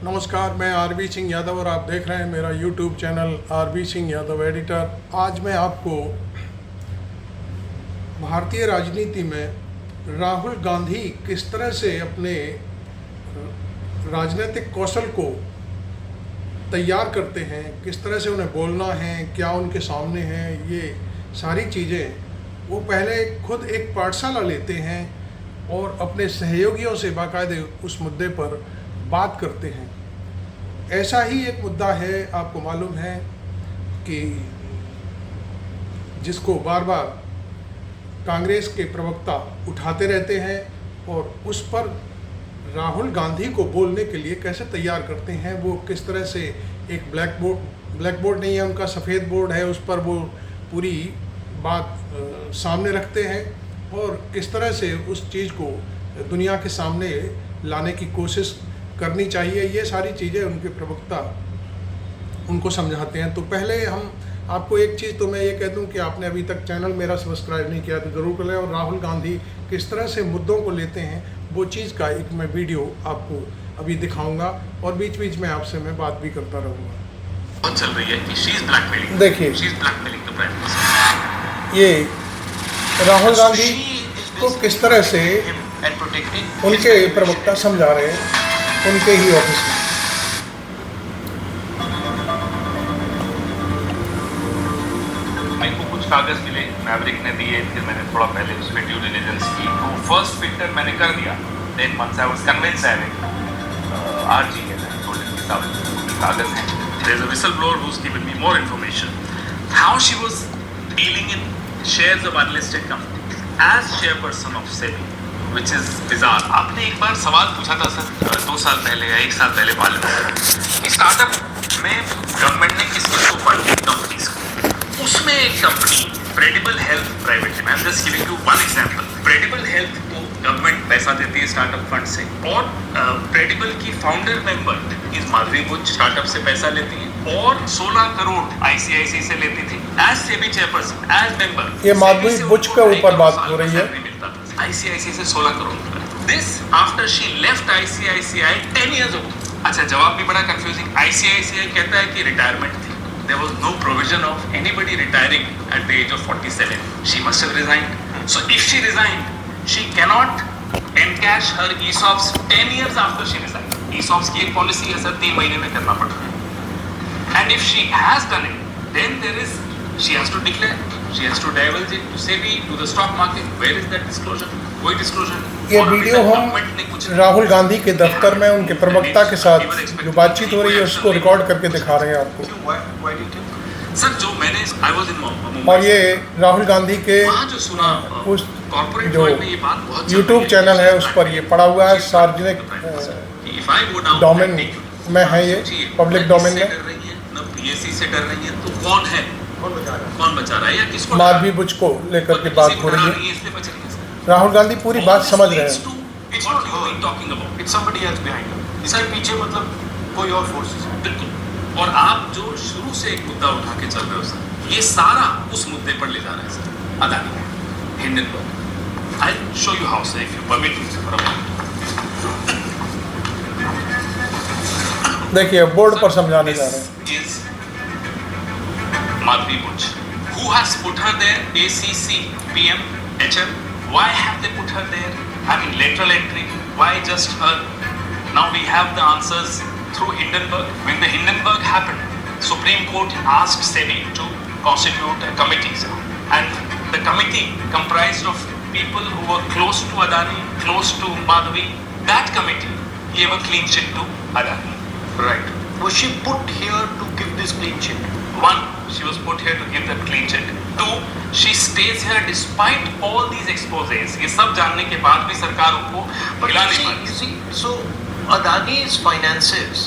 नमस्कार, मैं आरबी सिंह यादव और आप देख रहे हैं मेरा YouTube channel RB Singh Yadav editor. आज मैं आपको भारतीय राजनीति में राहुल गांधी किस तरह से अपने राजनीतिक कौशल को तैयार करते हैं, किस तरह से उन्हें बोलना है, क्या उनके सामने है, ये सारी चीज़ें वो पहले खुद एक पाठशाला लेते हैं और अपने सहयोगियों से बाकायदे उस मुद्दे पर बात करते हैं। ऐसा ही एक मुद्दा है, आपको मालूम है कि जिसको बार बार कांग्रेस के प्रवक्ता उठाते रहते हैं और उस पर राहुल गांधी को बोलने के लिए कैसे तैयार करते हैं। वो किस तरह से एक ब्लैक बोर्ड नहीं है उनका, सफ़ेद बोर्ड है, उस पर वो पूरी बात सामने रखते हैं और किस तरह से उस चीज़ को दुनिया के सामने लाने की कोशिश करनी चाहिए, ये सारी चीज़ें उनके प्रवक्ता उनको समझाते हैं। तो पहले हम आपको एक चीज़ तो मैं ये कह दूं कि आपने अभी तक चैनल मेरा सब्सक्राइब नहीं किया तो ज़रूर करें और राहुल गांधी किस तरह से मुद्दों को लेते हैं वो चीज़ का एक मैं वीडियो आपको अभी दिखाऊंगा और बीच बीच में आपसे मैं बात भी करता रहूँगा। चल रही है कि शी इज ब्लैकमेलिंग, देखिए she is blackmailing the prime minister. ये राहुल गांधी को किस तरह से उनके प्रवक्ता समझा रहे हैं उनके ही ऑफिस में। मेरे को कुछ कागज मिले, मैवरिक ने दिए, फिर मैंने थोड़ा पहले उस पर ड्यू डिलिजेंस की, तो फर्स्ट फिल्टर मैंने कर दिया। Then once I was convinced I will आरजी है कागज है। There is a whistle blower who is given me more information how she was dealing in shares of unlisted companies as chairperson of SEBI, which is bizarre। आपने एक बार सवाल पूछा था sir 2 साल पहले या 1 साल पहले पार्लियामेंट में, स्टार्टअप में गवर्नमेंट ने किस किस को फंड किया कंपनीज को। उसमें एक company credible health private limited, I am just giving you one example. Credible health को गवर्नमेंट पैसा देती है स्टार्टअप फंड से और क्रेडिबल की founder member is Madhabi Buch startup से पैसा लेती है और 16 करोड़ आईसीआईसी से लेती थी as SEBI chairperson as member. ये माधवी बुच के ऊपर बात हो रही है। आईसीआईसीआई से 16 crore. This after she left ICICI 10 years ago। अच्छा, जवाब भी बड़ा कंफ्यूजिंग। आईसीआईसीआई कहता है कि रिटायरमेंट थी, there was no provision of anybody retiring at the age of 47. She must have resigned. So if she resigned, she cannot encash her ESOPs 10 years after she resigned. ESOPs की एक policy है sir, 3 महीने में करना पड़ता है। And if she has done it, then she has to declare. She has to divulge it to SEBI, to the stock market. Where is that disclosure? कोई disclosure नहीं। ये वीडियो हम राहुल गांधी के दफ्तर में उनके प्रवक्ता के साथ जो बातचीत हो रही है उसको रिकॉर्ड करके दिखा रहे हैं आपको। सर जो मैंने आई वाज इन और ये राहुल गांधी के उस जो यूट्यूब चैनल है उस पर ये पड़ा हुआ है, सार्वजनिक डोमेन में है, ये पब्लिक डोमेन में। पीएससी से डर रही है तो कौन है, कौन बचा रहा है या किसको? माधवी बुच को लेकर के बात हो रही है। राहुल गांधी पूरी बात समझ रहे हैं। इसके पीछे मतलब कोई और फोर्सेस है। बिल्कुल। और आप जो शुरू से एक मुद्दा उठा के चल रहे हो सर, ये सारा उस मुद्दे पर ले जा रहे हैं sir. Adani, Hindenburg. I show you how sir, if you permit me sir. देखिए बोर्ड पर समझाने जा रहे हैं। Madhvi Buch, who has put her there? ACC, PM, HM. Why have they put her there? I mean, lateral entry. Why just her? Now we have the answers through Hindenburg. When the Hindenburg happened, Supreme Court asked SEBI to constitute a committee, and the committee comprised of people who were close to Adani, close to Madhvi. That committee gave a clean sheet to Adani. Right. Was she put here to give this clean sheet? 1, she was put here to give that clean check. 2, she stays here despite all these exposés. ये सब जानने के बाद भी सरकार उनको मिला नहीं पाती। You see, so Adani's finances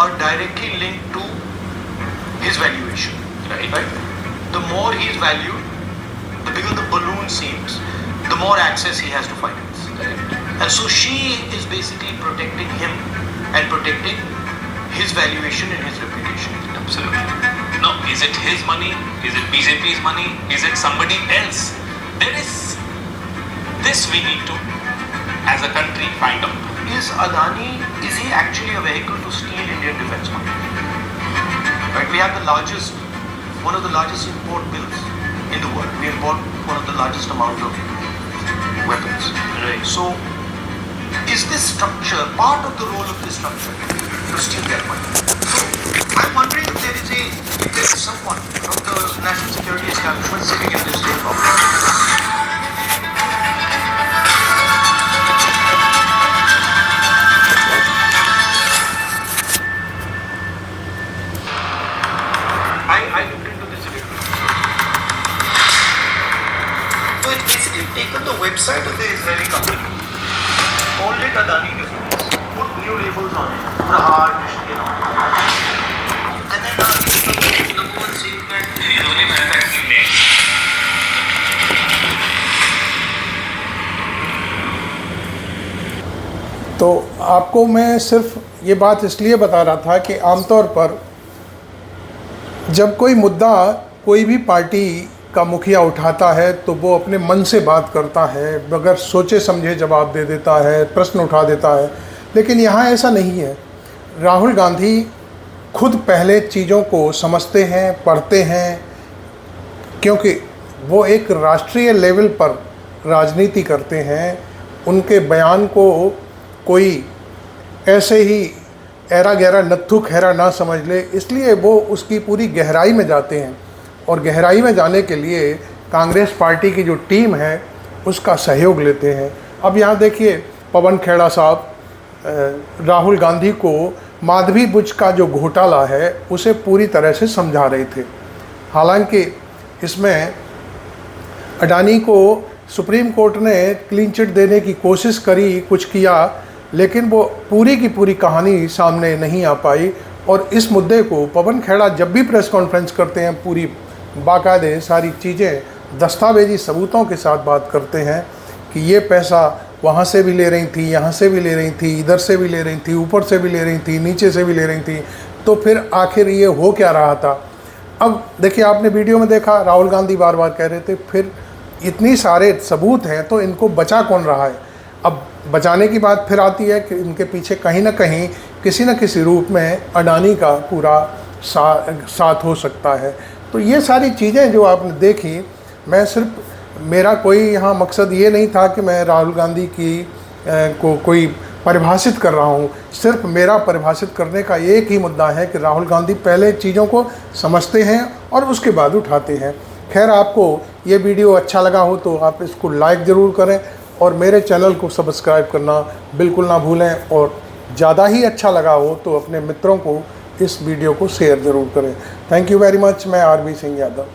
are directly linked to his valuation. Right? The more he is valued, the bigger the balloon seems, the more access he has to finance. Correct. And so she is basically protecting him and protecting his valuation and his reputation. Absolutely. Now, is it his money? Is it BJP's money? Is it somebody else? There is this we need to, as a country, find out. Is Adani, is he actually a vehicle to steal Indian defense money? Right? We have one of the largest import bills in the world. We import one of the largest amount of weapons. Right. So, is this structure part of the role of this structure to steal their money? So, I'm wondering if there is someone from the national security establishment sitting in this same office. I looked into this a little. So it's basically taken the website of the Israeli company, called it Adani Defense, put new labels on it, Prahar, Michigan, and then number one saying that it is only manufacturing names. तो आपको मैं सिर्फ ये बात इसलिए बता रहा था कि आमतौर पर जब कोई मुद्दा कोई भी पार्टी का मुखिया उठाता है तो वो अपने मन से बात करता है, बगैर सोचे समझे जवाब दे देता है, प्रश्न उठा देता है। लेकिन यहाँ ऐसा नहीं है। राहुल गांधी खुद पहले चीज़ों को समझते हैं, पढ़ते हैं, क्योंकि वो एक राष्ट्रीय लेवल पर राजनीति करते हैं। उनके बयान को कोई ऐसे ही ऐरा गहरा नत्थु खैरा ना समझ ले, इसलिए वो उसकी पूरी गहराई में जाते हैं। और गहराई में जाने के लिए कांग्रेस पार्टी की जो टीम है उसका सहयोग लेते हैं। अब यहाँ देखिए, पवन खेड़ा साहब राहुल गांधी को माधवी बुच का जो घोटाला है उसे पूरी तरह से समझा रहे थे। हालांकि इसमें अडानी को सुप्रीम कोर्ट ने क्लीन चिट देने की कोशिश करी, कुछ किया, लेकिन वो पूरी की पूरी कहानी सामने नहीं आ पाई। और इस मुद्दे को पवन खेड़ा जब भी प्रेस कॉन्फ्रेंस करते हैं पूरी बाकायदे सारी चीज़ें दस्तावेजी सबूतों के साथ बात करते हैं कि ये पैसा वहाँ से भी ले रही थी, यहाँ से भी ले रही थी, इधर से भी ले रही थी, ऊपर से भी ले रही थी, नीचे से भी ले रही थी। तो फिर आखिर ये हो क्या रहा था? अब देखिए, आपने वीडियो में देखा, राहुल गांधी बार बार कह रहे थे फिर इतनी सारे सबूत हैं तो इनको बचा कौन रहा है? अब बचाने की बात फिर आती है कि इनके पीछे कहीं ना कहीं किसी न किसी रूप में अडानी का पूरा साथ हो सकता है। तो ये सारी चीज़ें जो आपने देखी, मैं सिर्फ मेरा कोई यहाँ मकसद ये नहीं था कि मैं राहुल गांधी को कोई परिभाषित कर रहा हूँ। सिर्फ मेरा परिभाषित करने का एक ही मुद्दा है कि राहुल गांधी पहले चीज़ों को समझते हैं और उसके बाद उठाते हैं। खैर, आपको ये वीडियो अच्छा लगा हो तो आप इसको लाइक ज़रूर करें और मेरे चैनल को सब्सक्राइब करना बिल्कुल ना भूलें। और ज़्यादा ही अच्छा लगा हो तो अपने मित्रों को इस वीडियो को शेयर ज़रूर करें। Thank you very much. मैं आरबी सिंह यादव।